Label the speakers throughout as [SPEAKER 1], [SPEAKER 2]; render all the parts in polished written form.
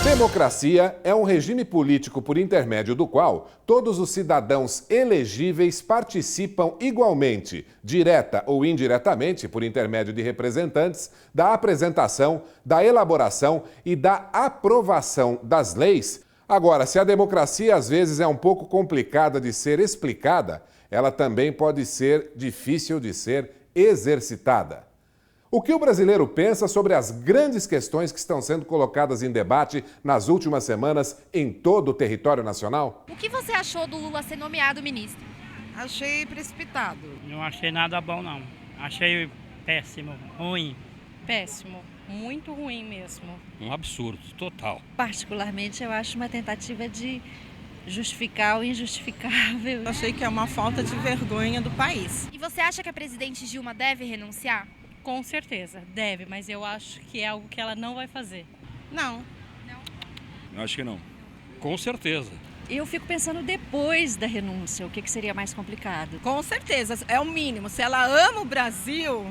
[SPEAKER 1] Democracia é um regime político por intermédio do qual todos os cidadãos elegíveis participam igualmente, direta ou indiretamente, por intermédio de representantes, da apresentação, da elaboração e da aprovação das leis. Agora, se a democracia às vezes é um pouco complicada de ser explicada, ela também pode ser difícil de ser exercitada. O que o brasileiro pensa sobre as grandes questões que estão sendo colocadas em debate nas últimas semanas em todo o território nacional?
[SPEAKER 2] O que você achou do Lula ser nomeado ministro?
[SPEAKER 3] Achei precipitado.
[SPEAKER 4] Não achei nada bom, não. Achei péssimo, ruim.
[SPEAKER 5] Péssimo, muito ruim mesmo.
[SPEAKER 6] Um absurdo, total.
[SPEAKER 5] Particularmente, eu acho uma tentativa de justificar o injustificável.
[SPEAKER 3] Achei que é uma falta de vergonha do país.
[SPEAKER 2] E você acha que a presidente Dilma deve renunciar?
[SPEAKER 5] Com certeza, deve, mas eu acho que é algo que ela não vai fazer.
[SPEAKER 3] Não.
[SPEAKER 6] Eu acho que não. Com certeza.
[SPEAKER 5] Eu fico pensando depois da renúncia, o que seria mais complicado.
[SPEAKER 3] Com certeza, é o mínimo. Se ela ama o Brasil,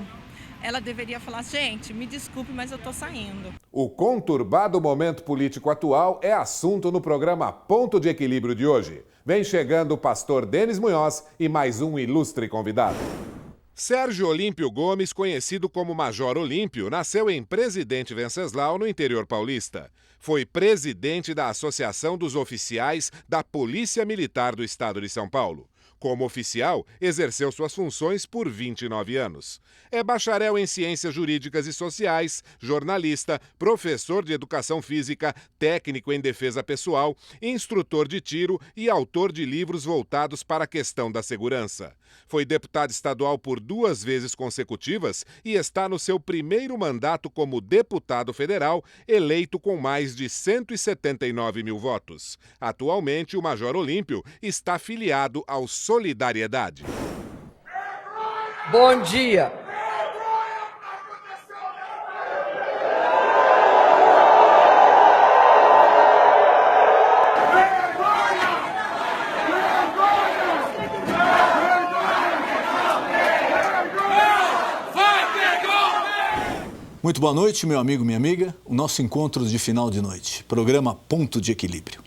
[SPEAKER 3] ela deveria falar, gente, me desculpe, mas eu tô saindo.
[SPEAKER 1] O conturbado momento político atual é assunto no programa Ponto de Equilíbrio de hoje. Vem chegando o pastor Denis Munhoz e mais um ilustre convidado. Sérgio Olímpio Gomes, conhecido como Major Olímpio, nasceu em Presidente Venceslau, no interior paulista. Foi presidente da Associação dos Oficiais da Polícia Militar do Estado de São Paulo. Como oficial, exerceu suas funções por 29 anos. É bacharel em Ciências Jurídicas e Sociais, jornalista, professor de Educação Física, técnico em Defesa Pessoal, instrutor de tiro e autor de livros voltados para a questão da segurança. Foi deputado estadual por 2 vezes consecutivas e está no seu primeiro mandato como deputado federal, eleito com mais de 179 mil votos. Atualmente, o Major Olímpio está filiado ao Solidariedade.
[SPEAKER 7] Bom dia!
[SPEAKER 8] Muito boa noite, meu amigo, minha amiga. O nosso encontro de final de noite, programa Ponto de Equilíbrio.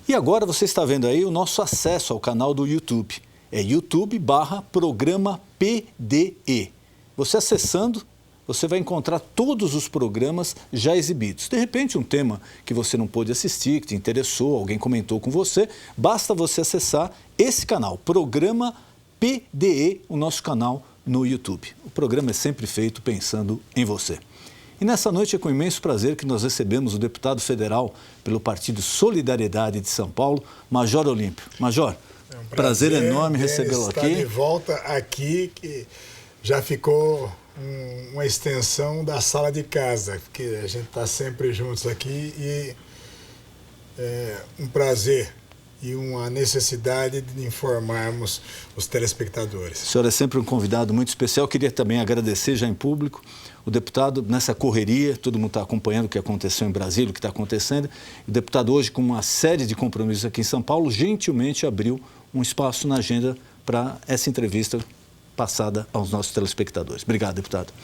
[SPEAKER 8] E agora você está vendo aí o nosso acesso ao canal do YouTube. É YouTube/Programa PDE. Você acessando, você vai encontrar todos os programas já exibidos. De repente, um tema que você não pôde assistir, que te interessou, alguém comentou com você, basta você acessar esse canal, Programa PDE, o nosso canal no YouTube. O programa é sempre feito pensando em você. E nessa noite é com imenso prazer que nós recebemos o deputado federal pelo Partido Solidariedade de São Paulo, Major Olímpio. Major,
[SPEAKER 9] é um
[SPEAKER 8] prazer enorme recebê-lo aqui.
[SPEAKER 9] Estar de volta aqui, que já ficou uma extensão da sala de casa, porque a gente está sempre juntos aqui e é um prazer e uma necessidade de informarmos os telespectadores.
[SPEAKER 8] O senhor é sempre um convidado muito especial. Queria também agradecer já em público o deputado nessa correria, todo mundo está acompanhando o que aconteceu em Brasília, o que está acontecendo. O deputado hoje, com uma série de compromissos aqui em São Paulo, gentilmente abriu um espaço na agenda para essa entrevista passada aos nossos telespectadores. Obrigado, deputado.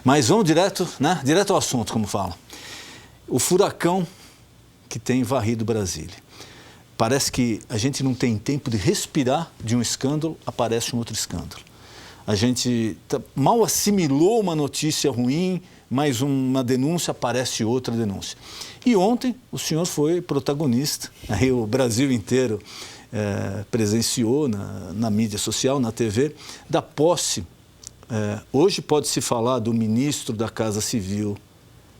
[SPEAKER 8] Mas vamos direto ao assunto, como falam. O furacão que tem varrido Brasília. Parece que a gente não tem tempo de respirar de um escândalo, aparece um outro escândalo. A gente mal assimilou uma notícia ruim, mais uma denúncia, aparece outra denúncia. E ontem o senhor foi protagonista, aí o Brasil inteiro presenciou na mídia social, na TV, da posse. Hoje pode-se falar do ministro da Casa Civil,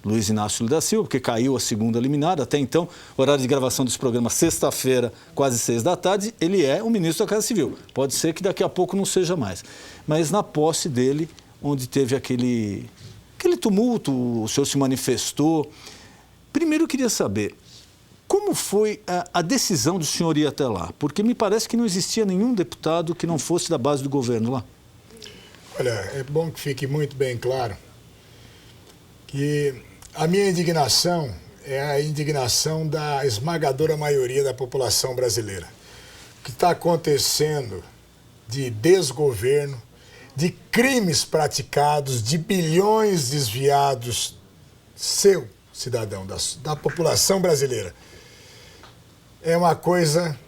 [SPEAKER 8] Luiz Inácio Lula da Silva, porque caiu a segunda liminar. Até então, o horário de gravação desse programa, sexta-feira, quase 6 da tarde, ele é o ministro da Casa Civil. Pode ser que daqui a pouco não seja mais. Mas na posse dele, onde teve aquele tumulto, o senhor se manifestou. Primeiro eu queria saber, como foi a decisão do senhor ir até lá? Porque me parece que não existia nenhum deputado que não fosse da base do governo lá.
[SPEAKER 9] Olha, é bom que fique muito bem claro que a minha indignação é a indignação da esmagadora maioria da população brasileira. O que está acontecendo de desgoverno, de crimes praticados, de bilhões desviados, cidadão, da população brasileira. É uma coisa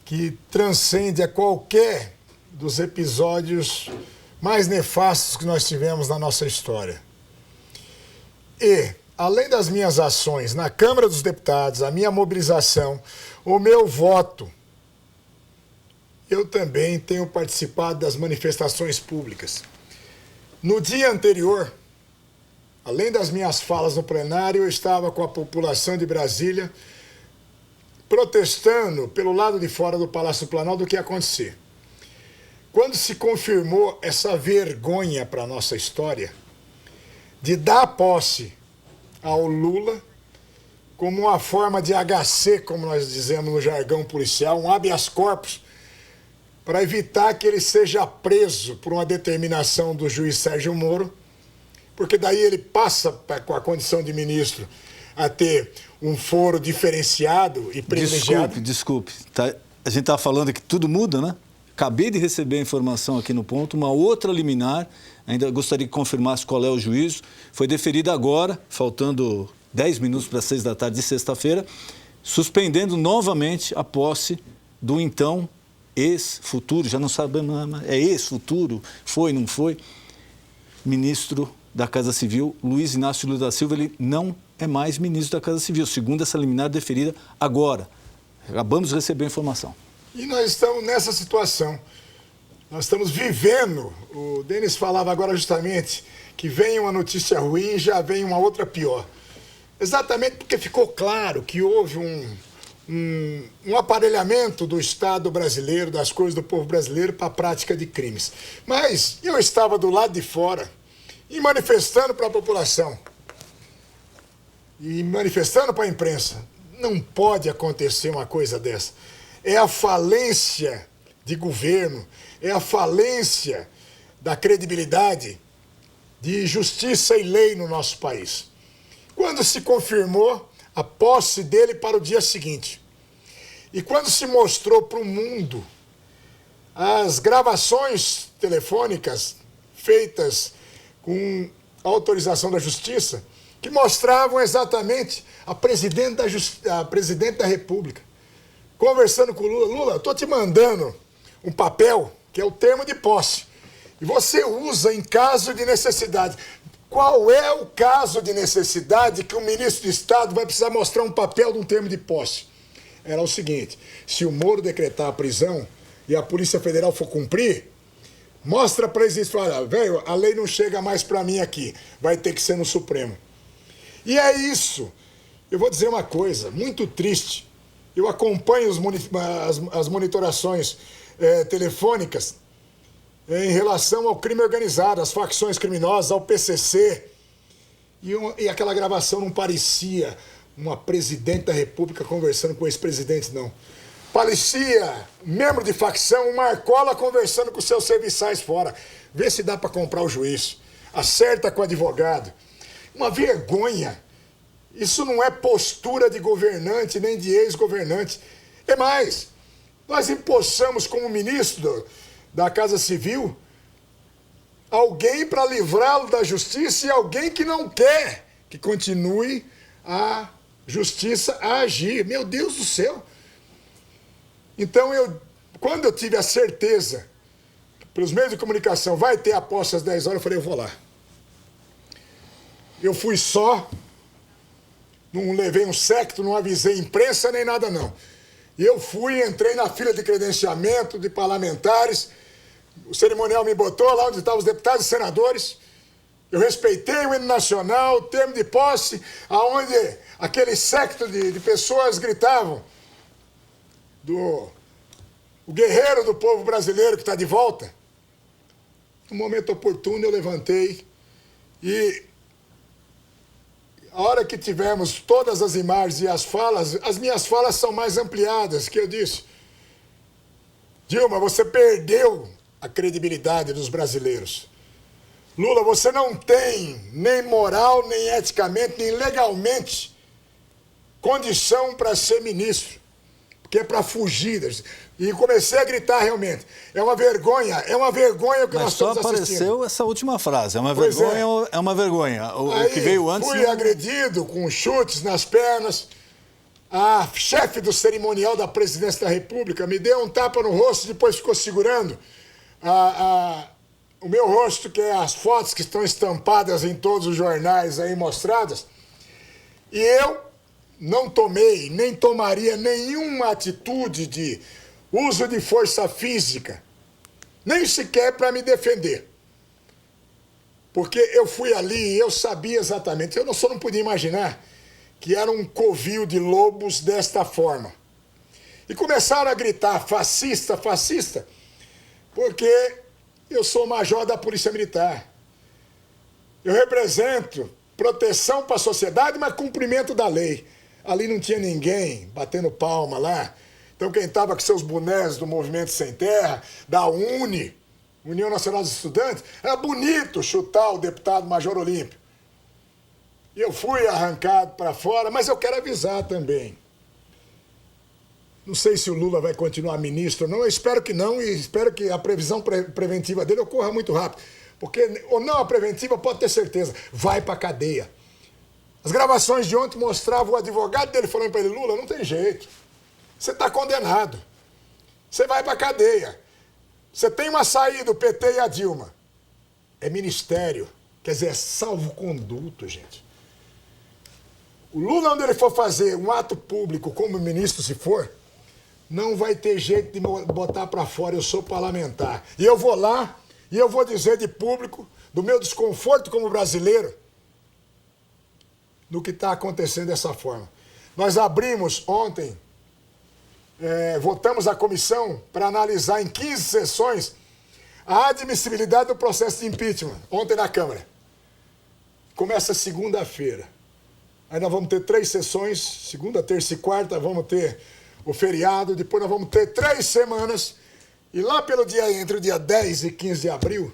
[SPEAKER 9] que transcende a qualquer dos episódios mais nefastos que nós tivemos na nossa história. E, além das minhas ações na Câmara dos Deputados, a minha mobilização, o meu voto, eu também tenho participado das manifestações públicas. No dia anterior, além das minhas falas no plenário, eu estava com a população de Brasília protestando pelo lado de fora do Palácio do Planalto do que ia acontecer. Quando se confirmou essa vergonha para a nossa história de dar posse ao Lula como uma forma de HC, como nós dizemos no jargão policial, um habeas corpus, para evitar que ele seja preso por uma determinação do juiz Sérgio Moro, porque daí ele passa, com a condição de ministro, a ter um foro diferenciado e privilegiado.
[SPEAKER 8] Desculpe. A gente está falando que tudo muda, né? Acabei de receber a informação aqui no ponto, uma outra liminar, ainda gostaria que confirmasse qual é o juízo, foi deferida agora, faltando 10 minutos para 6 da tarde de sexta-feira, suspendendo novamente a posse do então ex-futuro, já não sabemos, é ex-futuro, foi, não foi, ministro da Casa Civil, Luiz Inácio Lula da Silva. Ele não é mais ministro da Casa Civil, segundo essa liminar deferida agora. Acabamos de receber a informação.
[SPEAKER 9] E nós estamos nessa situação. Nós estamos vivendo, o Denis falava agora justamente, que vem uma notícia ruim e já vem uma outra pior. Exatamente porque ficou claro que houve um aparelhamento do Estado brasileiro, das coisas do povo brasileiro para a prática de crimes. Mas eu estava do lado de fora e manifestando para a população e manifestando para a imprensa. Não pode acontecer uma coisa dessa. É a falência de governo, é a falência da credibilidade de justiça e lei no nosso país. Quando se confirmou a posse dele para o dia seguinte, e quando se mostrou para o mundo as gravações telefônicas feitas com autorização da Justiça, que mostravam exatamente a presidente da República conversando com o Lula. Lula, eu estou te mandando um papel, que é o termo de posse, e você usa em caso de necessidade. Qual é o caso de necessidade que o ministro de Estado vai precisar mostrar um papel de um termo de posse? Era o seguinte: se o Moro decretar a prisão e a Polícia Federal for cumprir, mostra para eles e fala, velho, a lei não chega mais para mim aqui, vai ter que ser no Supremo. E é isso. Eu vou dizer uma coisa muito triste. Eu acompanho as monitorações telefônicas em relação ao crime organizado, às facções criminosas, ao PCC. E aquela gravação não parecia uma presidente da República conversando com o ex-presidente, não. Parecia membro de facção, uma Marcola conversando com seus serviçais fora. Vê se dá para comprar o juiz. Acerta com o advogado. Uma vergonha. Isso não é postura de governante nem de ex-governante. É mais, nós empossamos como ministro da Casa Civil alguém para livrá-lo da justiça e alguém que não quer que continue a justiça a agir. Meu Deus do céu! Então, quando eu tive a certeza, pelos meios de comunicação, vai ter a posse às 10 horas, eu falei, eu vou lá. Eu fui só, não levei um séquito, não avisei imprensa nem nada, não. Eu fui, entrei na fila de credenciamento de parlamentares, o cerimonial me botou lá onde estavam os deputados e senadores, eu respeitei o hino nacional, o termo de posse, aonde aquele séquito de pessoas gritavam, o guerreiro do povo brasileiro que está de volta. No momento oportuno eu levantei e a hora que tivermos todas as imagens e as falas, as minhas falas são mais ampliadas, que eu disse, Dilma, você perdeu a credibilidade dos brasileiros. Lula, você não tem nem moral, nem eticamente, nem legalmente condição para ser ministro. porque é para fugir. E comecei a gritar realmente. É uma vergonha o que nós estamos assistindo.
[SPEAKER 8] Mas só apareceu essa última frase. É uma
[SPEAKER 9] Pois
[SPEAKER 8] vergonha, é uma vergonha. O que veio antes...
[SPEAKER 9] Fui agredido com chutes nas pernas. A chefe do cerimonial da presidência da República me deu um tapa no rosto, depois ficou segurando o meu rosto, que é as fotos que estão estampadas em todos os jornais aí mostradas. E eu não tomei, nem tomaria nenhuma atitude de uso de força física, nem sequer para me defender. Porque eu fui ali e eu sabia exatamente, eu só não podia imaginar que era um covil de lobos desta forma. E começaram a gritar fascista, fascista, porque eu sou major da Polícia Militar. Eu represento proteção para a sociedade, mas cumprimento da lei. Ali não tinha ninguém batendo palma lá. Então quem estava com seus bonés do Movimento Sem Terra, da UNE, União Nacional dos Estudantes, era bonito chutar o deputado Major Olímpio. E eu fui arrancado para fora, mas eu quero avisar também. Não sei se o Lula vai continuar ministro ou não, eu espero que não, e espero que a previsão preventiva dele ocorra muito rápido. Porque, ou não a preventiva, pode ter certeza, vai para a cadeia. As gravações de ontem mostravam o advogado dele falando para ele, Lula, não tem jeito. Você está condenado. Você vai para a cadeia. Você tem uma saída, o PT e a Dilma. É ministério. Quer dizer, é salvo-conduto, gente. O Lula, onde ele for fazer um ato público como ministro, se for, não vai ter jeito de me botar para fora. Eu sou parlamentar. E eu vou lá e eu vou dizer de público, do meu desconforto como brasileiro, no que está acontecendo dessa forma. Nós abrimos ontem, votamos a comissão para analisar em 15 sessões a admissibilidade do processo de impeachment, ontem na Câmara. Começa segunda-feira. Aí nós vamos ter 3 sessões, segunda, terça e quarta, vamos ter o feriado, depois nós vamos ter 3 semanas, e lá entre o dia 10 e 15 de abril,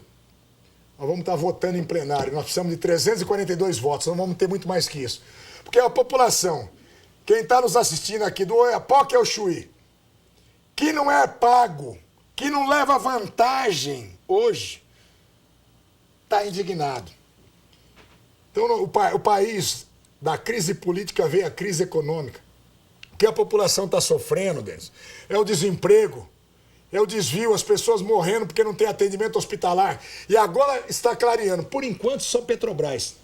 [SPEAKER 9] nós vamos estar votando em plenário. Nós precisamos de 342 votos, não vamos ter muito mais que isso. Porque a população, quem está nos assistindo aqui do Oiapoque ao Chuí, que não é pago, que não leva vantagem hoje, está indignado. Então o país da crise política veio a crise econômica. O que a população está sofrendo, Denis, é o desemprego, é o desvio, as pessoas morrendo porque não tem atendimento hospitalar. E agora está clareando, por enquanto só Petrobras.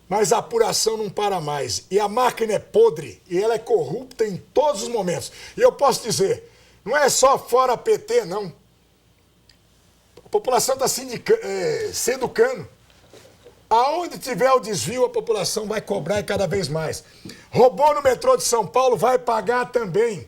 [SPEAKER 9] Mas a apuração não para mais. E a máquina é podre e ela é corrupta em todos os momentos. E eu posso dizer, não é só fora PT, não. A população está se educando. Aonde tiver o desvio, a população vai cobrar e cada vez mais. Roubou no metrô de São Paulo, vai pagar também.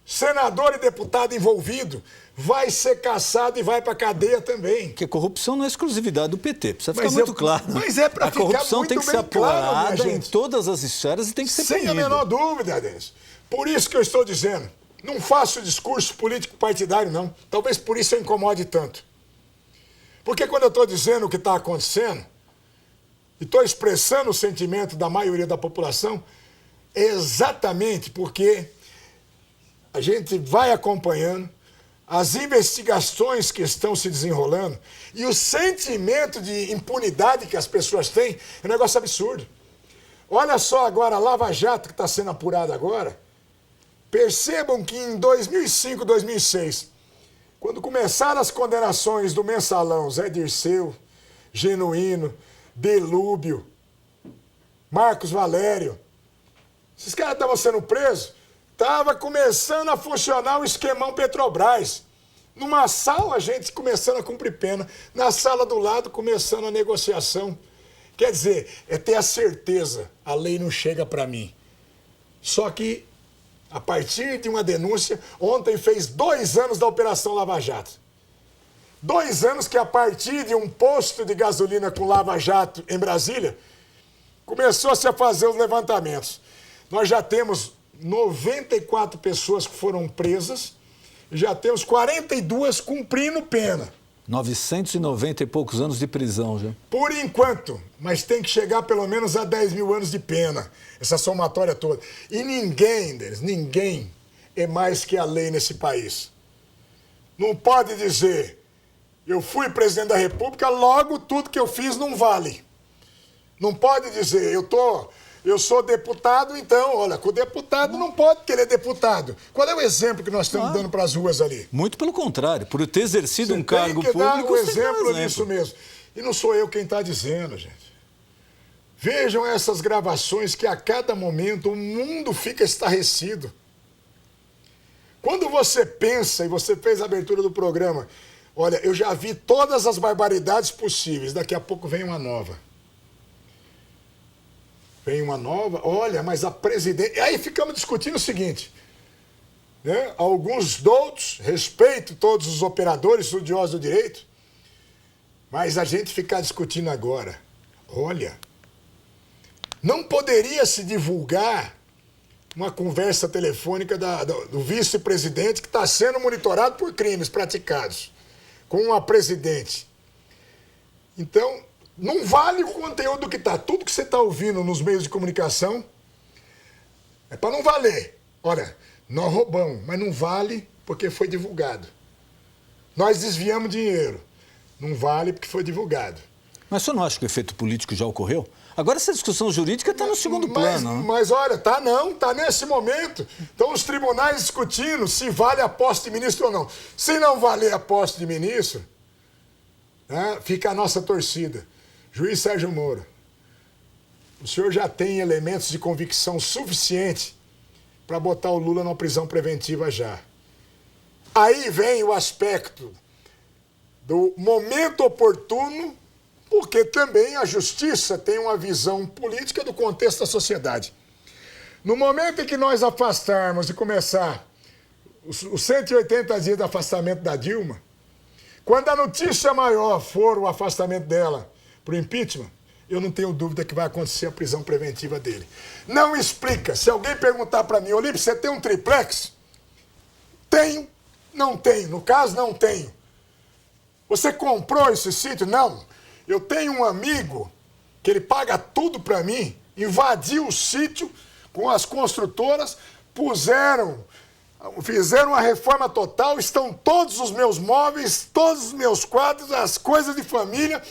[SPEAKER 9] Senador e deputado envolvido vai ser caçado e vai para a cadeia também.
[SPEAKER 8] Porque corrupção não é exclusividade do PT, precisa ficar muito claro.
[SPEAKER 9] Mas é para ficar muito bem claro,
[SPEAKER 8] a corrupção tem que ser apurada em todas as esferas e tem que ser punida.
[SPEAKER 9] Sem a menor dúvida, Denis. Por isso que eu estou dizendo, não faço discurso político partidário, não. Talvez por isso eu incomode tanto. Porque quando eu estou dizendo o que está acontecendo, e estou expressando o sentimento da maioria da população, é exatamente porque a gente vai acompanhando as investigações que estão se desenrolando e o sentimento de impunidade que as pessoas têm é um negócio absurdo. Olha só agora a Lava Jato que está sendo apurada agora. Percebam que em 2005, 2006, quando começaram as condenações do Mensalão, Zé Dirceu, Genuíno, Delúbio, Marcos Valério, esses caras estavam sendo presos, estava começando a funcionar o esquemão Petrobras. Numa sala, a gente começando a cumprir pena, na sala do lado, começando a negociação. Quer dizer, é ter a certeza, a lei não chega para mim. Só que, a partir de uma denúncia, ontem fez 2 anos da Operação Lava Jato. 2 anos que, a partir de um posto de gasolina com Lava Jato em Brasília, começou-se a fazer os levantamentos. Nós já temos 94 pessoas que foram presas, e já temos 42 cumprindo pena.
[SPEAKER 8] 990 e poucos anos de prisão já.
[SPEAKER 9] Por enquanto, mas tem que chegar pelo menos a 10 mil anos de pena, essa somatória toda. E ninguém, Denis, ninguém é mais que a lei nesse país. Não pode dizer, eu fui presidente da República, logo tudo que eu fiz não vale. Não pode dizer, eu sou deputado, então, olha, com o deputado não pode querer deputado. Qual é o exemplo que nós estamos dando para as ruas ali?
[SPEAKER 8] Muito pelo contrário, por ter exercido
[SPEAKER 9] Você
[SPEAKER 8] um cargo
[SPEAKER 9] tem que dar
[SPEAKER 8] público,
[SPEAKER 9] um
[SPEAKER 8] você tem que dar
[SPEAKER 9] exemplo nisso mesmo. E não sou eu quem está dizendo, gente. Vejam essas gravações que a cada momento o mundo fica estarrecido. Quando você pensa, e você fez a abertura do programa, olha, eu já vi todas as barbaridades possíveis, daqui a pouco vem uma nova. Vem uma nova, olha, mas a presidente... Aí ficamos discutindo o seguinte, né? Alguns doutos, respeito todos os operadores estudiosos do direito, mas a gente ficar discutindo agora, olha, não poderia se divulgar uma conversa telefônica do vice-presidente que está sendo monitorado por crimes praticados com a presidente. Então, não vale o conteúdo que está. Tudo que você está ouvindo nos meios de comunicação é para não valer. Olha, nós roubamos, mas não vale porque foi divulgado. Nós desviamos dinheiro. Não vale porque foi divulgado.
[SPEAKER 8] Mas você não acha que o efeito político já ocorreu? Agora essa discussão jurídica está no segundo plano.
[SPEAKER 9] Mas olha, tá nesse momento. Estão os tribunais discutindo se vale a posse de ministro ou não. Se não valer a posse de ministro, né, fica a nossa torcida. Juiz Sérgio Moro, o senhor já tem elementos de convicção suficiente para botar o Lula numa prisão preventiva já. Aí vem o aspecto do momento oportuno, porque também a justiça tem uma visão política do contexto da sociedade. No momento em que nós afastarmos e começar os 180 dias de afastamento da Dilma, quando a notícia maior for o afastamento dela para o impeachment, eu não tenho dúvida que vai acontecer a prisão preventiva dele. Não explica. Se alguém perguntar para mim, Olímpio, você tem um triplex? Tenho, não tenho. No caso, não tenho. Você comprou esse sítio? Não. Eu tenho um amigo que ele paga tudo para mim, invadiu o sítio com as construtoras, fizeram uma reforma total, estão todos os meus móveis, todos os meus quadros, as coisas de família.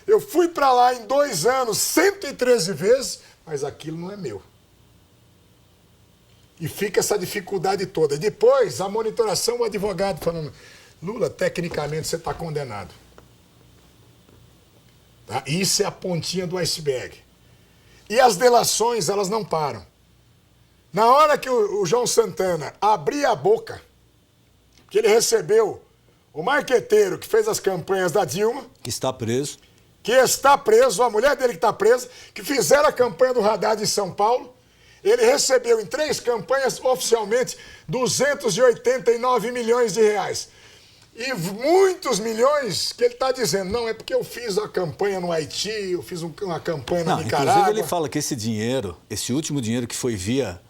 [SPEAKER 9] Eu fui para lá em 2 anos, 113 vezes, mas aquilo não é meu. E fica essa dificuldade toda. E depois, a monitoração, o advogado falando, Lula, tecnicamente você está condenado. Tá? Isso é a pontinha do iceberg. E as delações, elas não param. Na hora que o João Santana abria a boca, que ele recebeu o marqueteiro que fez as campanhas da Dilma...
[SPEAKER 8] Que está preso.
[SPEAKER 9] Que está preso, a mulher dele que está presa, que fizeram a campanha do Haddad em São Paulo. Ele recebeu em 3 campanhas, oficialmente, 289 milhões de reais. E muitos milhões que ele está dizendo, não, é porque eu fiz a campanha no Haiti, eu fiz uma campanha na Nicarágua.
[SPEAKER 8] Inclusive ele fala que esse dinheiro, esse último dinheiro que foi via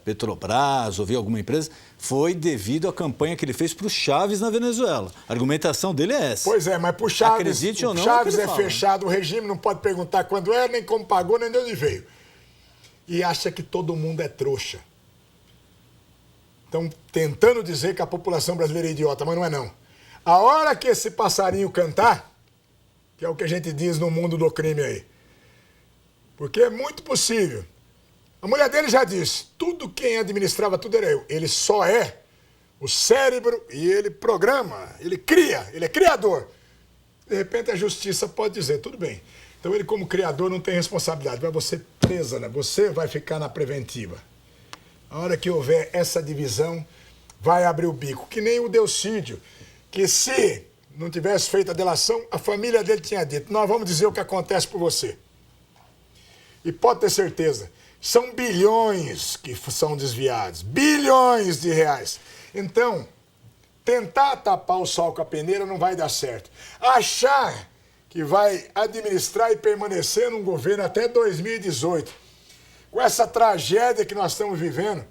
[SPEAKER 8] Petrobras ou via alguma empresa, foi devido à campanha que ele fez para o Chaves na Venezuela. A argumentação dele é essa.
[SPEAKER 9] Pois é, mas para o Chaves,
[SPEAKER 8] acredite ou não,
[SPEAKER 9] Chaves é fechado, o regime não pode perguntar quando é, nem como pagou, nem de onde veio. E acha que todo mundo é trouxa. Estão tentando dizer que a população brasileira é idiota, mas não é não. A hora que esse passarinho cantar, que é o que a gente diz no mundo do crime aí, porque é muito possível. A mulher dele já disse, tudo quem administrava tudo era eu. Ele só é o cérebro e ele programa, ele cria, ele é criador. De repente a justiça pode dizer, tudo bem. Então ele como criador não tem responsabilidade, vai você presa, né? Você vai ficar na preventiva. A hora que houver essa divisão, vai abrir o bico. Que nem o Delcídio, que se não tivesse feito a delação, a família dele tinha dito, nós vamos dizer o que acontece por você. E pode ter certeza, são bilhões que são desviados, bilhões de reais. Então, tentar tapar o sol com a peneira não vai dar certo. Achar que vai administrar e permanecer num governo até 2018, com essa tragédia que nós estamos vivendo,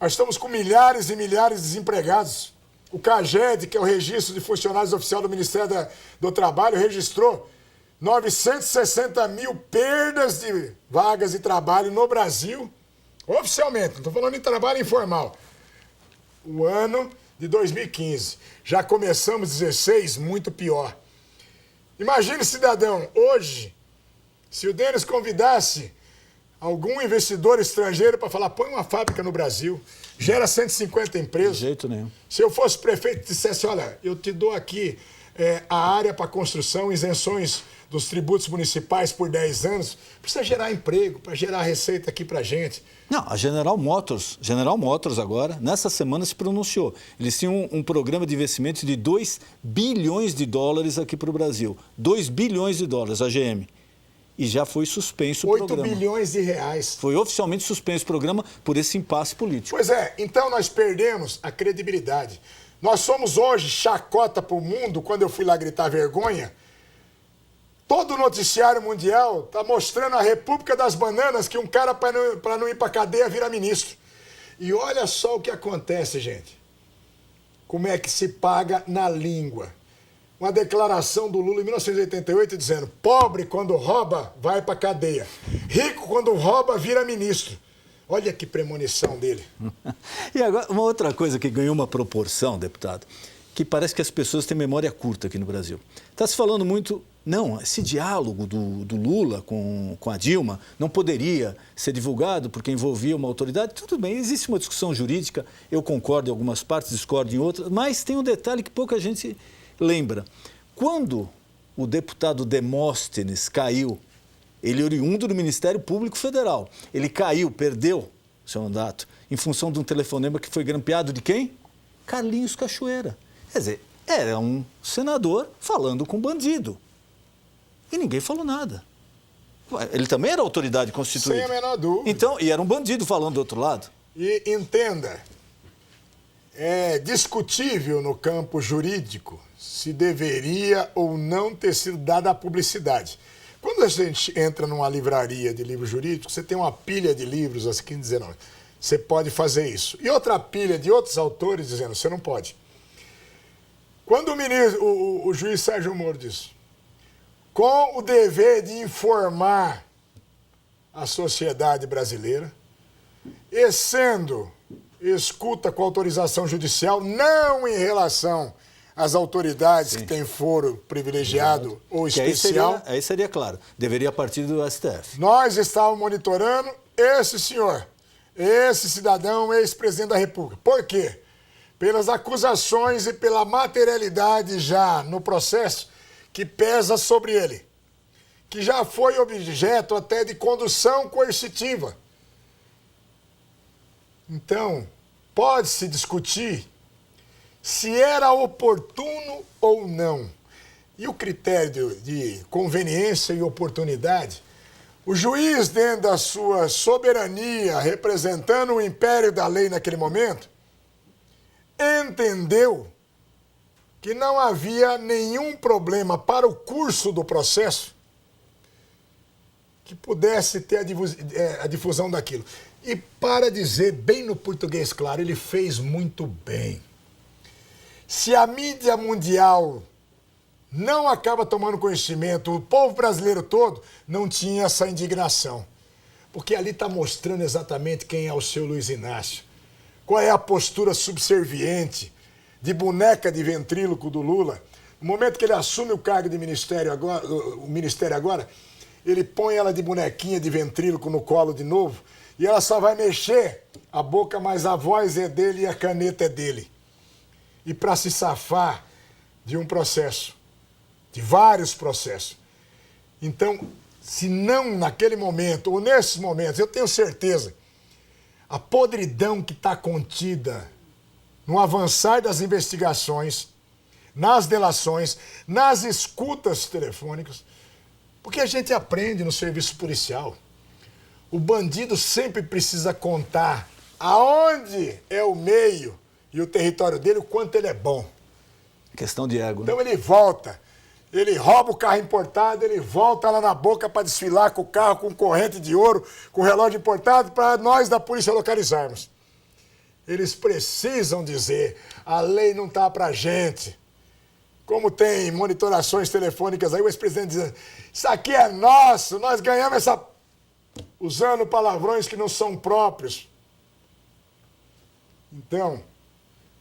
[SPEAKER 9] nós estamos com milhares e milhares de desempregados. O CAGED, que é o Registro de Funcionários Oficial do Ministério do Trabalho, registrou 960 mil perdas de vagas de trabalho no Brasil, oficialmente, não estou falando em trabalho informal, o ano de 2015. Já começamos 16 muito pior. Imagine, cidadão, hoje, se o Denis convidasse algum investidor estrangeiro para falar, põe uma fábrica no Brasil, gera 150 empresas.
[SPEAKER 8] De jeito nenhum.
[SPEAKER 9] Se eu fosse prefeito e dissesse, olha, eu te dou aqui a área para construção, isenções dos tributos municipais por 10 anos, precisa gerar emprego, para gerar receita aqui para a gente.
[SPEAKER 8] Não, a General Motors agora, nessa semana se pronunciou. Eles tinham um programa de investimento de 2 bilhões de dólares aqui para o Brasil. 2 bilhões de dólares, a GM. E já foi suspenso o programa.
[SPEAKER 9] 8 bilhões de reais.
[SPEAKER 8] Foi oficialmente suspenso o programa por esse impasse político.
[SPEAKER 9] Pois é, então nós perdemos a credibilidade. Nós somos hoje chacota para o mundo, quando eu fui lá gritar vergonha. Todo o noticiário mundial está mostrando a República das Bananas, que um cara, para não ir para a cadeia, vira ministro. E olha só o que acontece, gente. Como é que se paga na língua. Uma declaração do Lula em 1988 dizendo: pobre quando rouba, vai para a cadeia. Rico quando rouba, vira ministro. Olha que premonição dele.
[SPEAKER 8] E agora, uma outra coisa que ganhou uma proporção, deputado, que parece que as pessoas têm memória curta aqui no Brasil. Está se falando muito, não, esse diálogo do Lula com a Dilma não poderia ser divulgado porque envolvia uma autoridade. Tudo bem, existe uma discussão jurídica, eu concordo em algumas partes, discordo em outras, mas tem um detalhe que pouca gente lembra. Quando o deputado Demóstenes caiu, ele oriundo do Ministério Público Federal, ele caiu, perdeu seu mandato, em função de um telefonema que foi grampeado de quem? Carlinhos Cachoeira. Quer dizer, era um senador falando com bandido. E ninguém falou nada. Ele também era autoridade constituída.
[SPEAKER 9] Sem a menor dúvida.
[SPEAKER 8] Então, e era um bandido falando do outro lado.
[SPEAKER 9] E entenda, é discutível no campo jurídico se deveria ou não ter sido dada a publicidade. Quando a gente entra numa livraria de livros jurídicos, você tem uma pilha de livros assim dizendo, você pode fazer isso. E outra pilha de outros autores dizendo, você não pode. Quando o juiz Sérgio Moro disse, com o dever de informar a sociedade brasileira, e sendo escuta com autorização judicial, não em relação às autoridades que têm foro privilegiado ou especial.
[SPEAKER 8] Aí seria claro, deveria partir do STF.
[SPEAKER 9] Nós estávamos monitorando esse senhor, esse cidadão, ex-presidente da República. Por quê? Pelas acusações e pela materialidade já no processo que pesa sobre ele, que já foi objeto até de condução coercitiva. Então, pode-se discutir se era oportuno ou não. E o critério de conveniência e oportunidade, o juiz, dentro da sua soberania, representando o império da lei naquele momento, entendeu que não havia nenhum problema para o curso do processo que pudesse ter a difusão daquilo. E para dizer bem no português claro, ele fez muito bem. Se a mídia mundial não acaba tomando conhecimento, o povo brasileiro todo não tinha essa indignação. Porque ali está mostrando exatamente quem é o seu Luiz Inácio. Qual é a postura subserviente, de boneca de ventríloco do Lula. No momento que ele assume o cargo de ministério agora, ele põe ela de bonequinha de ventríloco no colo de novo e ela só vai mexer a boca, mas a voz é dele e a caneta é dele. E para se safar de um processo, de vários processos. Então, se não naquele momento ou nesses momentos, eu tenho certeza, a podridão que está contida no avançar das investigações, nas delações, nas escutas telefônicas, porque a gente aprende no serviço policial. O bandido sempre precisa contar aonde é o meio e o território dele, o quanto ele é bom.
[SPEAKER 8] Questão de ego.
[SPEAKER 9] Então ele volta, ele rouba o carro importado, ele volta lá na boca para desfilar com o carro, com corrente de ouro, com relógio importado, para nós da polícia localizarmos. Eles precisam dizer, a lei não está para a gente. Como tem monitorações telefônicas aí, o ex-presidente dizendo, isso aqui é nosso, nós ganhamos essa... usando palavrões que não são próprios. Então,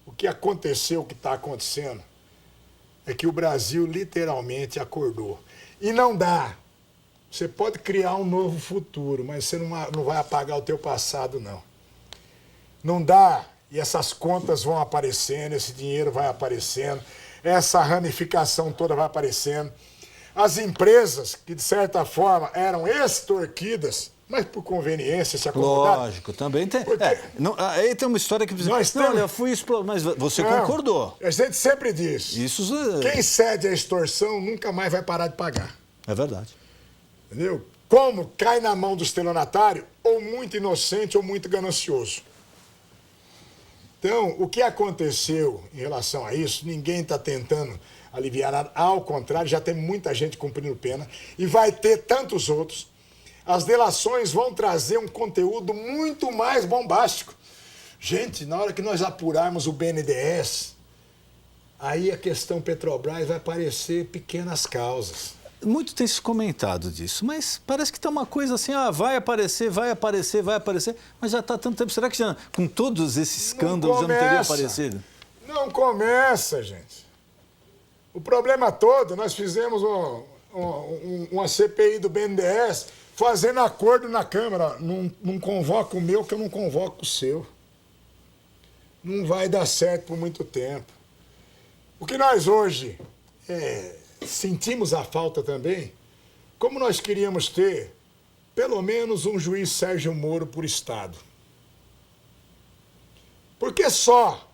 [SPEAKER 9] o que aconteceu, o que está acontecendo, é que o Brasil literalmente acordou. E não dá. Você pode criar um novo futuro, mas você não vai apagar o teu passado, não. Não dá. E essas contas vão aparecendo, esse dinheiro vai aparecendo, essa ramificação toda vai aparecendo. As empresas, que de certa forma eram extorquidas, mas por conveniência se acomodaram.
[SPEAKER 8] Lógico, também tem.
[SPEAKER 9] Porque
[SPEAKER 8] Aí tem uma história que
[SPEAKER 9] nós
[SPEAKER 8] não,
[SPEAKER 9] temos...
[SPEAKER 8] olha, eu fui explorado, mas você concordou.
[SPEAKER 9] A gente sempre diz.
[SPEAKER 8] Isso
[SPEAKER 9] Quem cede à extorsão nunca mais vai parar de pagar.
[SPEAKER 8] é verdade.
[SPEAKER 9] Entendeu? Como cai na mão do estelionatário, ou muito inocente ou muito ganancioso. Então, o que aconteceu em relação a isso, ninguém está tentando aliviar nada. Ao contrário, já tem muita gente cumprindo pena e vai ter tantos outros. As delações vão trazer um conteúdo muito mais bombástico. Gente, na hora que nós apurarmos o BNDES, aí a questão Petrobras vai parecer pequenas causas.
[SPEAKER 8] Muito tem se comentado disso, mas parece que está uma coisa assim, vai aparecer, mas já está tanto tempo. Será que já, com todos esses escândalos, já não teria aparecido?
[SPEAKER 9] Não começa, gente. O problema todo, nós fizemos uma CPI do BNDES fazendo acordo na Câmara. Não convoca o meu, que eu não convoco o seu. Não vai dar certo por muito tempo. O que nós hoje sentimos a falta também, como nós queríamos ter pelo menos um juiz Sérgio Moro por estado. Porque só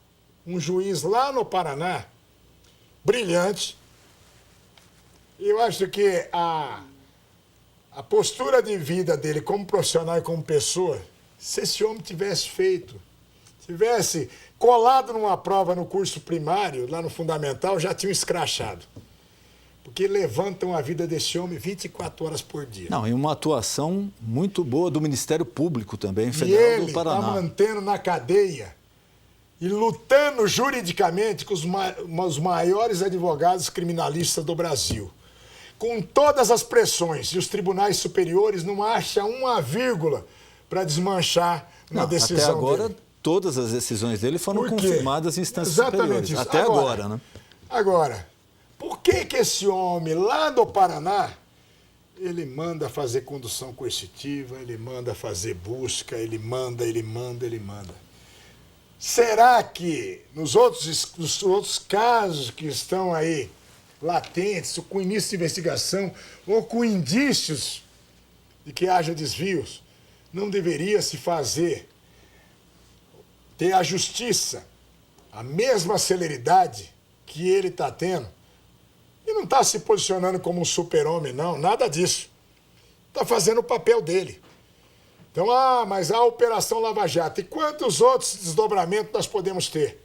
[SPEAKER 9] um juiz lá no Paraná, brilhante, e eu acho que a postura de vida dele como profissional e como pessoa, se esse homem tivesse colado numa prova no curso primário, lá no fundamental, já tinham escrachado. Porque levantam a vida desse homem 24 horas por dia.
[SPEAKER 8] Não, e uma atuação muito boa do Ministério Público também, Federal do Paraná.
[SPEAKER 9] E ele está mantendo na cadeia e lutando juridicamente com os maiores advogados criminalistas do Brasil. Com todas as pressões, e os tribunais superiores não acham uma vírgula para desmanchar uma decisão
[SPEAKER 8] até agora,
[SPEAKER 9] dele.
[SPEAKER 8] Todas as decisões dele foram confirmadas em instâncias superiores.
[SPEAKER 9] Isso.
[SPEAKER 8] Até agora, né?
[SPEAKER 9] Agora, por que esse homem lá do Paraná, ele manda fazer condução coercitiva, ele manda fazer busca, ele manda. Será que nos outros casos que estão aí latentes, com início de investigação, ou com indícios de que haja desvios, não deveria se ter a justiça a mesma celeridade que ele está tendo? E não está se posicionando como um super-homem, não, nada disso. Está fazendo o papel dele. Então, mas a Operação Lava Jato, e quantos outros desdobramentos nós podemos ter?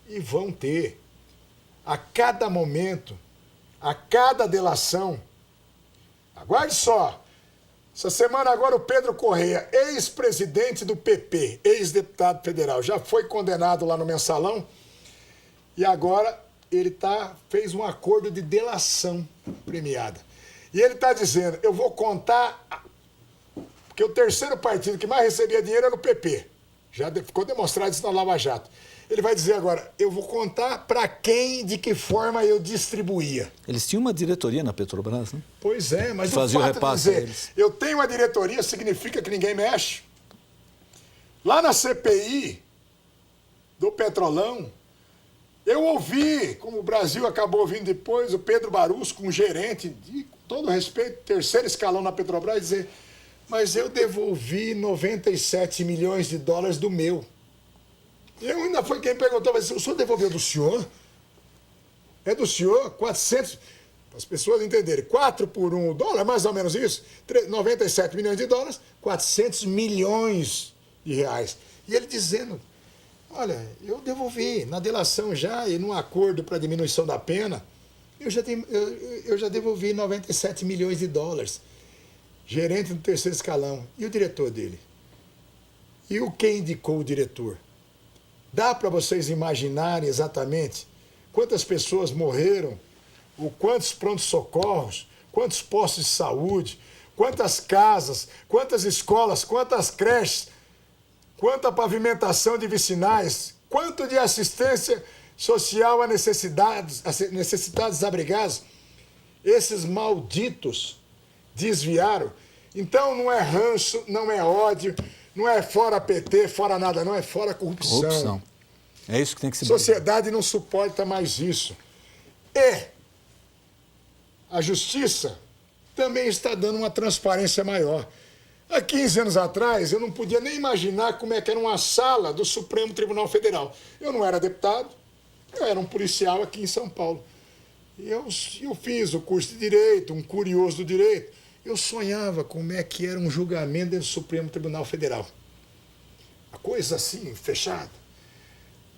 [SPEAKER 9] E vão ter. A cada momento, a cada delação. Aguarde só. Essa semana agora o Pedro Correia, ex-presidente do PP, ex-deputado federal, já foi condenado lá no Mensalão e agora ele fez um acordo de delação premiada. E ele está dizendo, eu vou contar, porque o terceiro partido que mais recebia dinheiro era o PP. Já ficou demonstrado isso na Lava Jato. Ele vai dizer agora, eu vou contar para quem e de que forma eu distribuía.
[SPEAKER 8] Eles tinham uma diretoria na Petrobras, né?
[SPEAKER 9] Pois é, mas
[SPEAKER 8] fazia
[SPEAKER 9] o fato
[SPEAKER 8] repasse
[SPEAKER 9] de dizer, eu tenho uma diretoria, significa que ninguém mexe. Lá na CPI do Petrolão, eu ouvi, como o Brasil acabou ouvindo depois, o Pedro Barusco, um gerente, de com todo respeito, terceiro escalão na Petrobras, dizer, mas eu devolvi 97 milhões de dólares do meu. Eu ainda foi quem perguntou, mas o senhor devolveu do senhor? É do senhor? 400, para as pessoas entenderem, 4 por $1, mais ou menos isso, 97 milhões de dólares, 400 milhões de reais. E ele dizendo, olha, eu devolvi na delação já e num acordo para diminuição da pena, eu já devolvi 97 milhões de dólares. Gerente do terceiro escalão. E o diretor dele? E quem indicou o diretor? Dá para vocês imaginarem exatamente quantas pessoas morreram, ou quantos prontos-socorros, quantos postos de saúde, quantas casas, quantas escolas, quantas creches, quanta pavimentação de vicinais, quanto de assistência social a necessitados desabrigados esses malditos desviaram. Então não é ranço, não é ódio, não é fora PT, fora nada, não, é fora corrupção.
[SPEAKER 8] É isso que tem que se...
[SPEAKER 9] Sociedade não suporta mais isso. E a justiça também está dando uma transparência maior. Há 15 anos atrás, eu não podia nem imaginar como é que era uma sala do Supremo Tribunal Federal. Eu não era deputado, eu era um policial aqui em São Paulo. E eu fiz o curso de Direito, um curioso do Direito. Eu sonhava como é que era um julgamento dentro do Supremo Tribunal Federal. Uma coisa assim, fechada.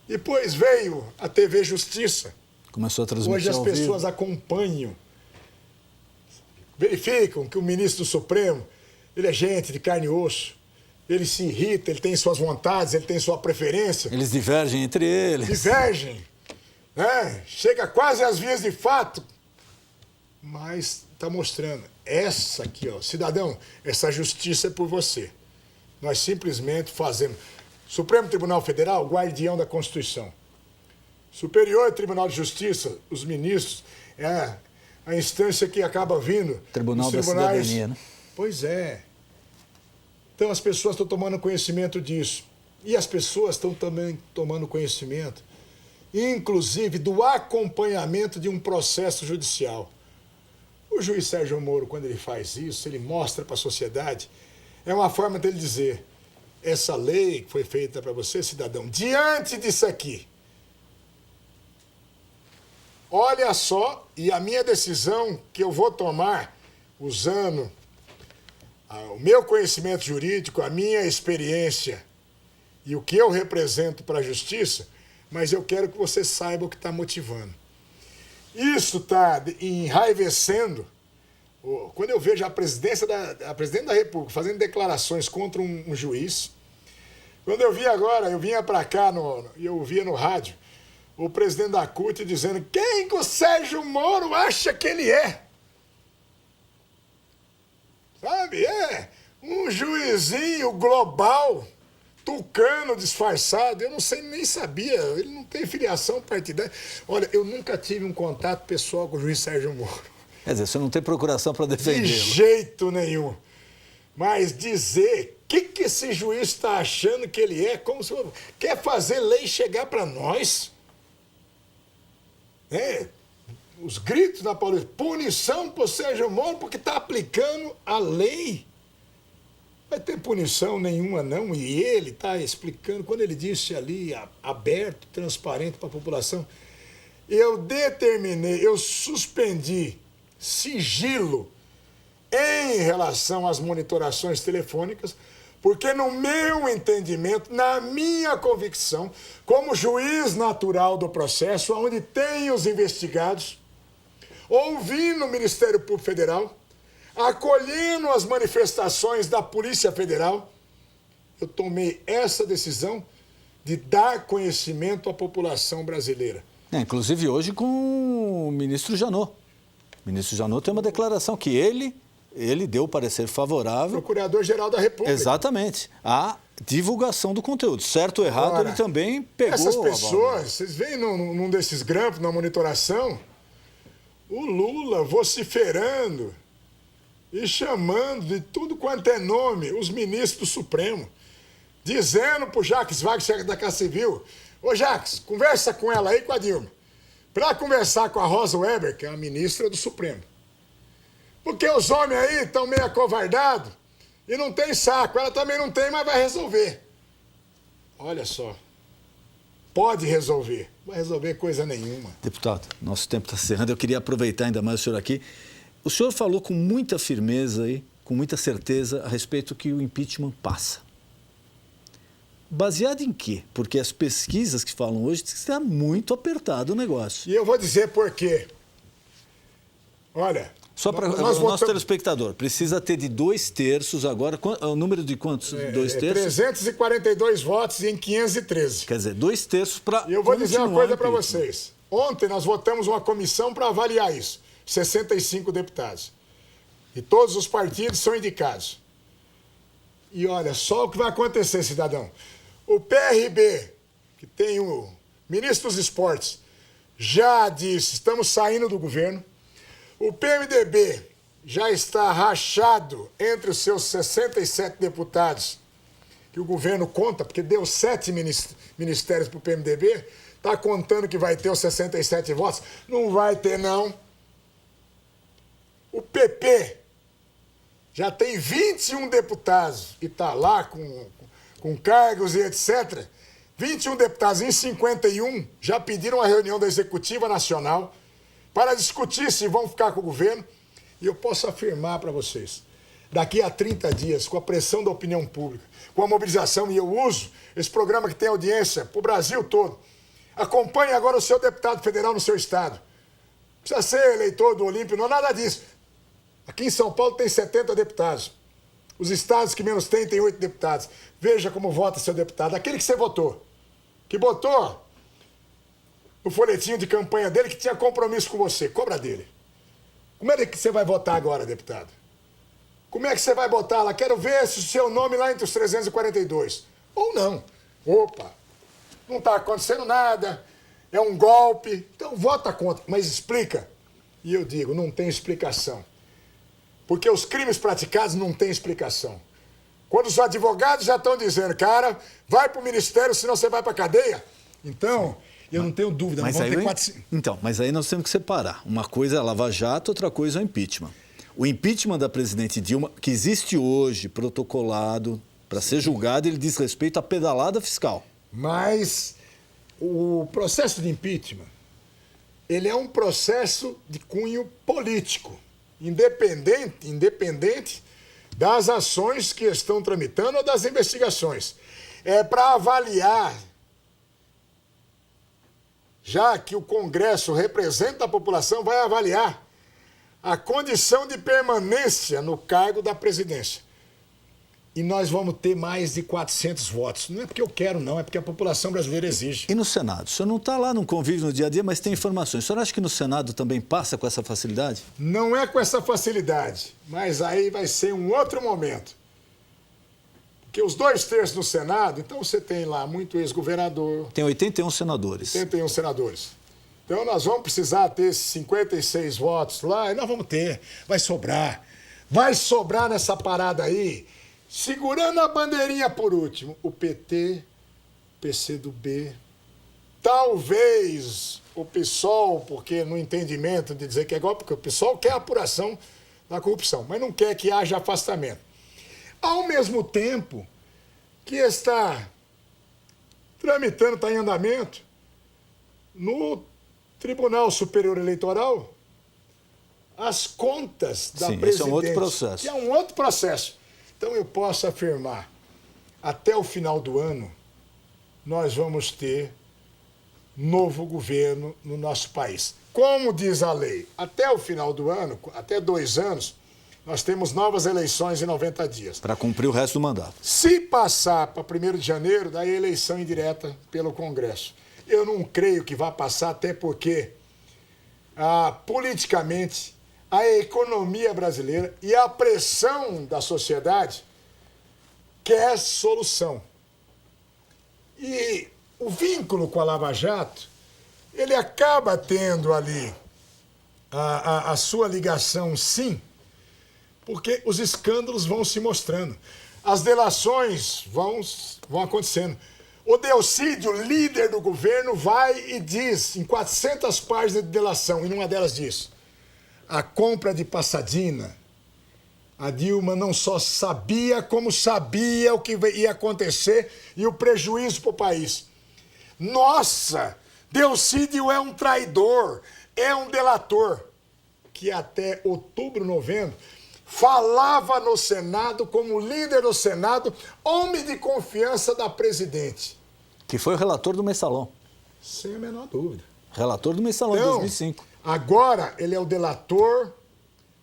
[SPEAKER 9] Depois veio a TV Justiça.
[SPEAKER 8] Começou a transmitir
[SPEAKER 9] Hoje as
[SPEAKER 8] ao
[SPEAKER 9] pessoas
[SPEAKER 8] vivo.
[SPEAKER 9] acompanham, verificam que o ministro do Supremo, ele é gente de carne e osso. Ele se irrita, ele tem suas vontades, ele tem sua preferência.
[SPEAKER 8] Eles divergem entre eles.
[SPEAKER 9] Divergem, né? Chega quase às vias de fato. Mas está mostrando, essa aqui, ó, cidadão, essa justiça é por você. Nós simplesmente fazemos. Supremo Tribunal Federal, guardião da Constituição. Superior Tribunal de Justiça, os ministros, é a instância que acaba vindo.
[SPEAKER 8] Tribunal da Cidadania, né?
[SPEAKER 9] Pois é. Então as pessoas estão tomando conhecimento disso. E as pessoas estão também tomando conhecimento, inclusive, do acompanhamento de um processo judicial. O juiz Sérgio Moro, quando ele faz isso, ele mostra para a sociedade, é uma forma dele dizer, essa lei que foi feita para você, cidadão, diante disso aqui, olha só, e a minha decisão que eu vou tomar, usando o meu conhecimento jurídico, a minha experiência e o que eu represento para a justiça, mas eu quero que você saiba o que está motivando. Isso está enraivecendo. Quando eu vejo a presidente da República fazendo declarações contra um juiz, quando eu vi agora, eu vinha para cá, eu via no rádio, o presidente da CUT dizendo quem que o Sérgio Moro acha que ele é. Sabe, é um juizinho global, tucano disfarçado, eu não sei, nem sabia, ele não tem filiação partidária. Olha, eu nunca tive um contato pessoal com o juiz Sérgio Moro.
[SPEAKER 8] Quer dizer, você não tem procuração para defendê-lo.
[SPEAKER 9] De jeito nenhum. Mas dizer o que esse juiz está achando que ele é, como se quer fazer lei chegar para nós. Os gritos da Paulista, punição para o Sérgio Moro porque está aplicando a lei. Vai ter punição nenhuma, não. E ele está explicando, quando ele disse ali, aberto, transparente para a população, eu suspendi sigilo em relação às monitorações telefônicas, porque no meu entendimento, na minha convicção, como juiz natural do processo, onde tem os investigados, ouvindo o Ministério Público Federal, acolhendo as manifestações da Polícia Federal, eu tomei essa decisão de dar conhecimento à população brasileira.
[SPEAKER 8] Inclusive hoje com o ministro Janot. O ministro Janot tem uma declaração que ele deu o parecer favorável...
[SPEAKER 9] Procurador-Geral da República.
[SPEAKER 8] Exatamente. A divulgação do conteúdo. Certo ou errado, ele também pegou...
[SPEAKER 9] Essas pessoas, vocês veem num desses grampos, na monitoração, o Lula vociferando e chamando de tudo quanto é nome os ministros do Supremo, dizendo para o Jacques Wagner da Casa Civil, ô Jacques, conversa com ela aí, com a Dilma, para conversar com a Rosa Weber, que é a ministra do Supremo. Porque os homens aí estão meio acovardados e não tem saco. Ela também não tem, mas vai resolver. Olha só. Pode resolver. Não vai resolver coisa nenhuma.
[SPEAKER 8] Deputado, nosso tempo está encerrando. Eu queria aproveitar ainda mais o senhor aqui. O senhor falou com muita firmeza e com muita certeza a respeito que o impeachment passa. Baseado em quê? Porque as pesquisas que falam hoje dizem que está muito apertado o negócio.
[SPEAKER 9] E eu vou dizer por quê. Olha...
[SPEAKER 8] Só para o nosso telespectador, precisa ter de 2/3 agora. O número de quantos? 2/3?
[SPEAKER 9] 342 votos em 513.
[SPEAKER 8] Quer dizer, 2/3 para.
[SPEAKER 9] E eu vou dizer uma coisa para vocês. Ontem nós votamos uma comissão para avaliar isso. 65 deputados. E todos os partidos são indicados. E olha, só o que vai acontecer, cidadão. O PRB, que tem o ministro dos esportes, já disse, estamos saindo do governo. O PMDB já está rachado entre os seus 67 deputados, que o governo conta, porque deu 7 ministérios para o PMDB, está contando que vai ter os 67 votos. Não vai ter, não. O PP já tem 21 deputados e está lá com cargos e etc. 21 deputados em 51 já pediram a reunião da Executiva Nacional para discutir se vão ficar com o governo. E eu posso afirmar para vocês, daqui a 30 dias, com a pressão da opinião pública, com a mobilização, e eu uso esse programa que tem audiência para o Brasil todo, acompanhe agora o seu deputado federal no seu estado. Não precisa ser eleitor do Olímpio, não, nada disso. Aqui em São Paulo tem 70 deputados. Os estados que menos têm 8 deputados. Veja como vota seu deputado. Aquele que você votou, que botou no folhetinho de campanha dele que tinha compromisso com você, cobra dele. Como é que você vai votar agora, deputado? Como é que você vai botar lá? Quero ver se o seu nome lá entre os 342. Ou não. Opa, não está acontecendo nada, é um golpe. Então vota contra, mas explica. E eu digo, não tem explicação. Porque os crimes praticados não têm explicação. Quando os advogados já estão dizendo, cara, vai para o ministério, senão você vai para a cadeia. Então, eu não tenho dúvida.
[SPEAKER 8] Mas aí, mas aí nós temos que separar. Uma coisa é a Lava Jato, outra coisa é o impeachment. O impeachment da presidente Dilma, que existe hoje, protocolado, para ser julgado, ele diz respeito à pedalada fiscal.
[SPEAKER 9] Mas o processo de impeachment, ele é um processo de cunho político. Independente das ações que estão tramitando ou das investigações. É para avaliar, já que o Congresso representa a população, vai avaliar a condição de permanência no cargo da presidência. E nós vamos ter mais de 400 votos. Não é porque eu quero, não, é porque a população brasileira exige.
[SPEAKER 8] E no Senado? O senhor não está lá, não convive no dia a dia, mas tem informações. O senhor acha que no Senado também passa com essa facilidade?
[SPEAKER 9] Não é com essa facilidade, mas aí vai ser um outro momento. Porque os 2/3 no Senado, então você tem lá muito ex-governador.
[SPEAKER 8] Tem 81 senadores.
[SPEAKER 9] 81 senadores. Então nós vamos precisar ter esses 56 votos lá, e nós vamos ter. Vai sobrar. Vai sobrar nessa parada aí. Segurando a bandeirinha por último, o PT, PCdoB, talvez o PSOL, porque no entendimento de dizer que é igual, porque o PSOL quer apuração da corrupção, mas não quer que haja afastamento. Ao mesmo tempo que está tramitando, está em andamento, no Tribunal Superior Eleitoral, as contas da presidente.
[SPEAKER 8] Esse é um outro processo.
[SPEAKER 9] Que é um outro processo. Então eu posso afirmar, até o final do ano, nós vamos ter novo governo no nosso país. Como diz a lei, até o final do ano, até 2 anos, nós temos novas eleições em 90 dias.
[SPEAKER 8] Para cumprir o resto do mandato.
[SPEAKER 9] Se passar para 1º de janeiro, daí a eleição indireta pelo Congresso. Eu não creio que vá passar, até porque, politicamente, a economia brasileira e a pressão da sociedade quer solução. E o vínculo com a Lava Jato, ele acaba tendo ali a sua ligação, sim, porque os escândalos vão se mostrando. As delações vão acontecendo. O Delcídio, líder do governo, vai e diz, em 400 páginas de delação, e numa delas diz: a compra de Passadina, a Dilma não só sabia, como sabia o que ia acontecer e o prejuízo para o país. Nossa, Delcídio é um traidor, é um delator, que até outubro, novembro, falava no Senado como líder do Senado, homem de confiança da presidente.
[SPEAKER 8] Que foi o relator do Mensalão.
[SPEAKER 9] Sem a menor dúvida.
[SPEAKER 8] Relator do Mensalão,
[SPEAKER 9] Então,
[SPEAKER 8] em 2005.
[SPEAKER 9] Agora ele é o delator,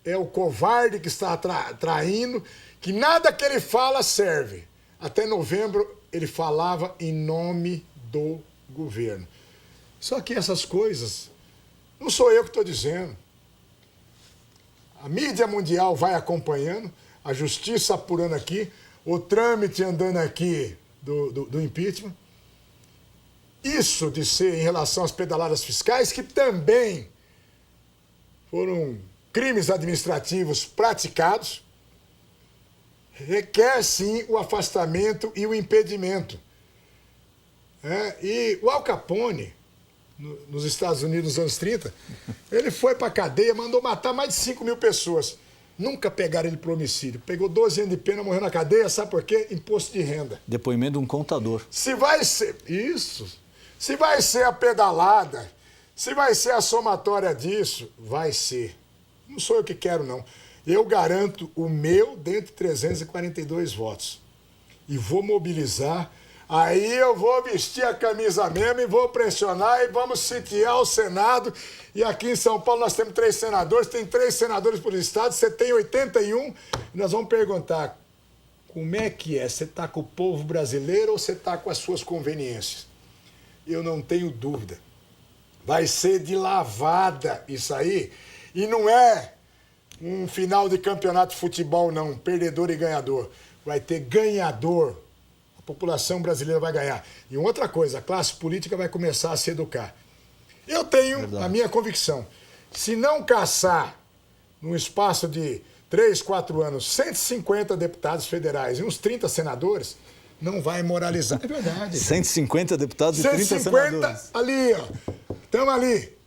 [SPEAKER 9] é o covarde que está traindo, que nada que ele fala serve. Até novembro ele falava em nome do governo. Só que essas coisas, não sou eu que estou dizendo. A mídia mundial vai acompanhando, a justiça apurando aqui, o trâmite andando aqui do impeachment. isso de ser em relação às pedaladas fiscais, que também foram crimes administrativos praticados, requer sim o afastamento e o impedimento. E o Al Capone, nos Estados Unidos nos anos 30, ele foi para a cadeia, mandou matar mais de 5 mil pessoas. Nunca pegaram ele por homicídio. Pegou 12 anos de pena, morreu na cadeia, sabe por quê? Imposto de renda.
[SPEAKER 8] Depoimento de um contador.
[SPEAKER 9] Se vai ser isso, se vai ser a pedalada, se vai ser a somatória disso, vai ser. Não sou eu que quero, não. Eu garanto o meu dentro de 342 votos. E vou mobilizar. Aí eu vou vestir a camisa mesmo e vou pressionar e vamos sitiar o Senado. E aqui em São Paulo nós temos 3 senadores, tem 3 senadores por estado, você tem 81. E nós vamos perguntar, como é que é? Você está com o povo brasileiro ou você está com as suas conveniências? Eu não tenho dúvida. Vai ser de lavada isso aí. E não é um final de campeonato de futebol, não. Perdedor e ganhador. Vai ter ganhador. A população brasileira vai ganhar. E outra coisa, a classe política vai começar a se educar. Eu tenho a minha convicção. Se não caçar, num espaço de 3, 4 anos, 150 deputados federais e uns 30 senadores, não vai moralizar. É verdade.
[SPEAKER 8] 150 deputados e 30 senadores.
[SPEAKER 9] 150 ali, ó. Estamos ali.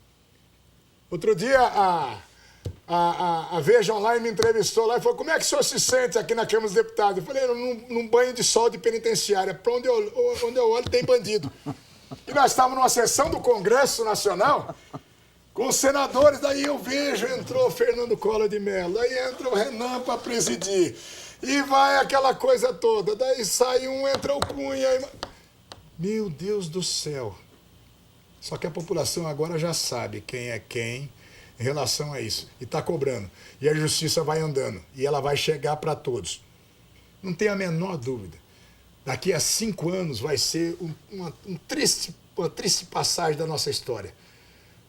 [SPEAKER 9] Outro dia, a Veja Online me entrevistou lá e falou, como é que o senhor se sente aqui na Câmara dos Deputados? Eu falei, num banho de sol de penitenciária. Para onde eu olho tem bandido. E nós estávamos numa sessão do Congresso Nacional com os senadores, daí eu vejo, entrou Fernando Collor de Mello, aí entra o Renan para presidir. E vai aquela coisa toda. Daí sai um, entra o Cunha. Meu Deus do céu. Só que a população agora já sabe quem é quem em relação a isso. E está cobrando. E a justiça vai andando. E ela vai chegar para todos. Não tem a menor dúvida. Daqui a 5 anos vai ser uma triste passagem da nossa história.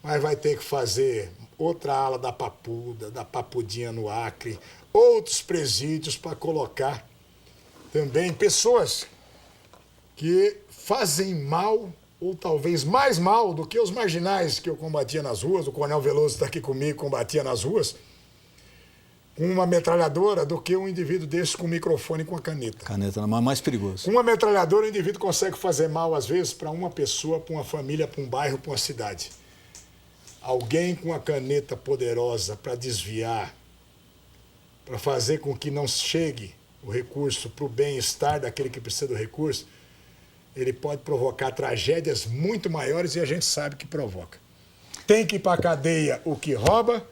[SPEAKER 9] Mas vai ter que fazer outra ala da Papuda, da Papudinha no Acre, outros presídios para colocar também pessoas que fazem mal, ou talvez mais mal do que os marginais que eu combatia nas ruas, o Coronel Veloso está aqui comigo, combatia nas ruas, com uma metralhadora, do que um indivíduo desse com um microfone e com a caneta.
[SPEAKER 8] Caneta na mão é mais perigoso.
[SPEAKER 9] Com uma metralhadora, o indivíduo consegue fazer mal, às vezes, para uma pessoa, para uma família, para um bairro, para uma cidade. Alguém com a caneta poderosa para desviar, para fazer com que não chegue o recurso para o bem-estar daquele que precisa do recurso, ele pode provocar tragédias muito maiores e a gente sabe que provoca. Tem que ir para a cadeia o que rouba,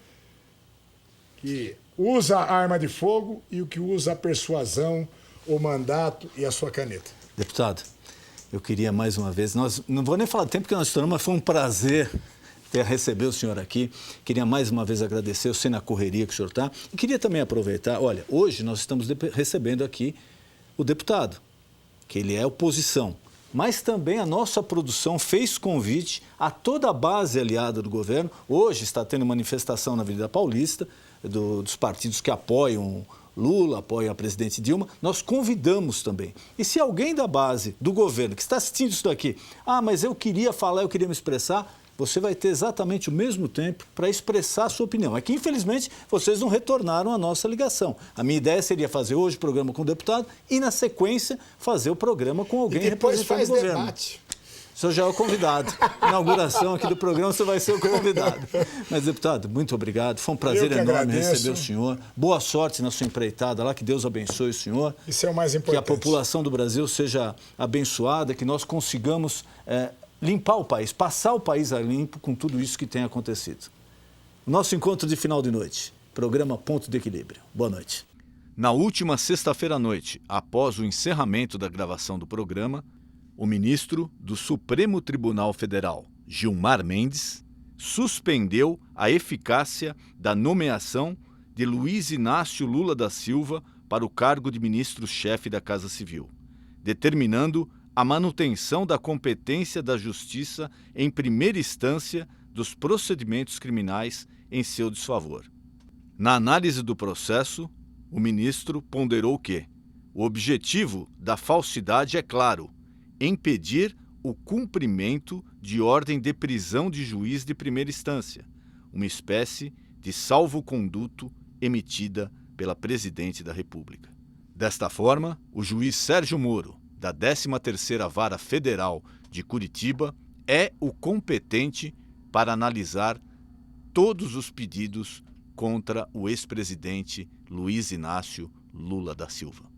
[SPEAKER 9] que usa a arma de fogo e o que usa a persuasão, o mandato e a sua caneta.
[SPEAKER 8] Deputado, eu queria mais uma vez, não vou nem falar do tempo que nós estouramos, mas foi um prazer receber o senhor aqui. Queria mais uma vez agradecer, eu sei na correria que o senhor está. E queria também aproveitar, olha, hoje nós estamos recebendo aqui o deputado, que ele é oposição. Mas também a nossa produção fez convite a toda a base aliada do governo. Hoje está tendo manifestação na Avenida Paulista, dos partidos que apoiam Lula, apoiam a presidente Dilma. Nós convidamos também. E se alguém da base do governo que está assistindo isso daqui, mas eu queria falar, eu queria me expressar, você vai ter exatamente o mesmo tempo para expressar a sua opinião. É que, infelizmente, vocês não retornaram a nossa ligação. A minha ideia seria fazer hoje o programa com o deputado e, na sequência, fazer o programa com alguém representando o governo.
[SPEAKER 9] Debate.
[SPEAKER 8] O senhor já é o convidado. Inauguração aqui do programa, você vai ser o convidado. Mas, deputado, muito obrigado. Foi um prazer enorme receber o senhor. Boa sorte na sua empreitada lá, que Deus abençoe o senhor.
[SPEAKER 9] Isso é o mais importante.
[SPEAKER 8] Que a população do Brasil seja abençoada, que nós consigamos limpar o país, passar o país a limpo com tudo isso que tem acontecido. Nosso encontro de final de noite, programa Ponto de Equilíbrio. Boa noite.
[SPEAKER 7] Na última sexta-feira à noite, após o encerramento da gravação do programa, o ministro do Supremo Tribunal Federal, Gilmar Mendes, suspendeu a eficácia da nomeação de Luiz Inácio Lula da Silva para o cargo de ministro-chefe da Casa Civil, determinando a manutenção da competência da Justiça em primeira instância dos procedimentos criminais em seu desfavor. Na análise do processo, o ministro ponderou que o objetivo da falsidade é claro: impedir o cumprimento de ordem de prisão de juiz de primeira instância, uma espécie de salvo-conduto emitida pela Presidente da República. Desta forma, o juiz Sérgio Moro, da 13ª Vara Federal de Curitiba, é o competente para analisar todos os pedidos contra o ex-presidente Luiz Inácio Lula da Silva.